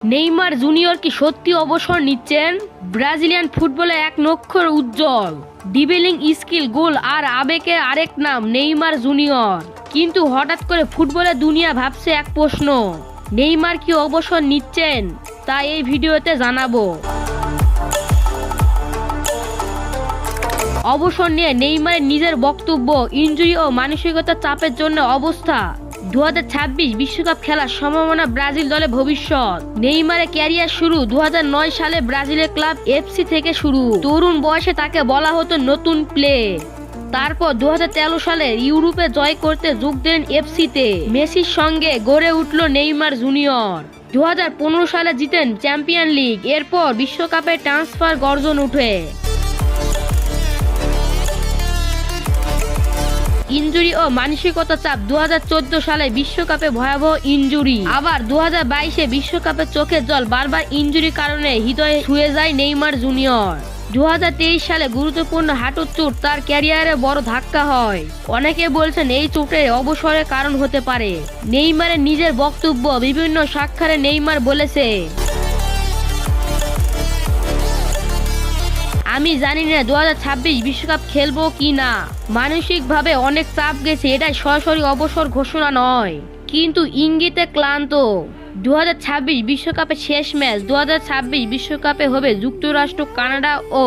Neymar junior কি সত্যি অবসর নিচ্ছেন? ব্রাজিলিয়ান ফুটবলে এক নক্ষর উজ্জ্বল ডিবেলিং স্কিল, গোল আর আবেগের আরেক নাম নেইমার জুনিয়র। কিন্তু হঠাৎ করে ফুটবলের দুনিয়া ভাবছে এক প্রশ্ন, নেইমার কি অবসর নিচ্ছেন? তা এই ভিডিওতে জানাবো। অবসর নিয়ে নেইমারের নিজের বক্তব্য, ইনজুরি ও মানসিকতার চাপের জন্য অবস্থা, 2026 বিশ্বকাপ খেলার সম্ভাবনা, ব্রাজিল দলে ভবিষ্যৎ। নেইমারের ক্যারিয়ার শুরু 2009 সালে ব্রাজিলের ক্লাব এফসি থেকে শুরু। তরুণ বয়সে তাকে বলা হতো নতুন প্লে। তারপর 2013 সালে ইউরোপে জয় করতে যোগ দেন এফসিতে। মেসির সঙ্গে গড়ে উঠল নেইমার জুনিয়র। 2015 সালে জিতেন চ্যাম্পিয়ন লিগ। এরপর বিশ্বকাপে ট্রান্সফার গর্জন উঠে। ইনজুরি ও মানসিকতা চাপ, 2014 সালে বিশ্বকাপে ভয়াবহ ইনজুরি, আবার 2022-এ বিশ্বকাপে চোখের জল, বারবার ইনজুরির কারণে হৃদয়ে ছুঁয়ে যায় নেইমার জুনিয়র। 2023 সালে গুরুত্বপূর্ণ হাঁটুর চোট তার ক্যারিয়ারে বড় ধাক্কা হয়। অনেকে বলছেন এই চোটের অবসরের কারণ হতে পারে। নেইমারের নিজের বক্তব্য, বিভিন্ন সাক্ষাৎকারে নেইমার বলেছে, আমি জানি না 2026 বিশ্বকাপ খেলবো কি না। মানসিকভাবে অনেক চাপ গেছে, এটা সরাসরি অবসর ঘোষণা নয়, কিন্তু ইঙ্গিতে ক্লান্ত। 2026 বিশ্বকাপের শেষ ম্যাচ 2026 বিশ্বকাপে হবে যুক্তরাষ্ট্র, কানাডা ও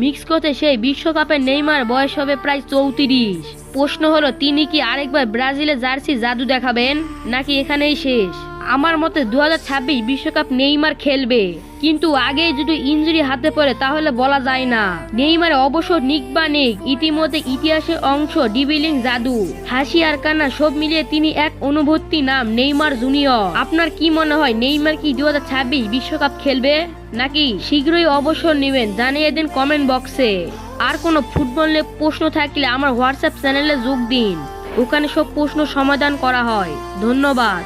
মেক্সিকোতে। সেই বিশ্বকাপে নেইমার বয়স হবে প্রায় 34। প্রশ্ন হলো, তিনি কি আরেকবার ব্রাজিলের জার্সি জাদু দেখাবেন, নাকি এখানেই শেষ? আমার মতে 2026 বিশ্বকাপ নেইমার খেলবে, কিন্তু আগেই যদি ইনজুরি হাতে পড়ে তাহলে বলা যায় না। নেইমার অবসর নিক বা নিক, ইতিমধ্যে ইতিহাসের অংশ ডিবেলিং জাদু, হাসি আর কান্না সব মিলিয়ে তিনি এক অনুভূতি নাম নেইমার জুনিয়র। আপনার কি মনে হয়, নেইমার কি 2026 বিশ্বকাপ খেলবে, নাকি শীঘ্রই অবসর নেবেন? জানিয়ে দিন কমেন্ট বক্সে। আর কোনো ফুটবল নিয়ে প্রশ্ন থাকলে আমার হোয়াটসঅ্যাপ চ্যানেলে যোগ দিন, ওখানে সব প্রশ্ন সমাধান করা হয়। ধন্যবাদ।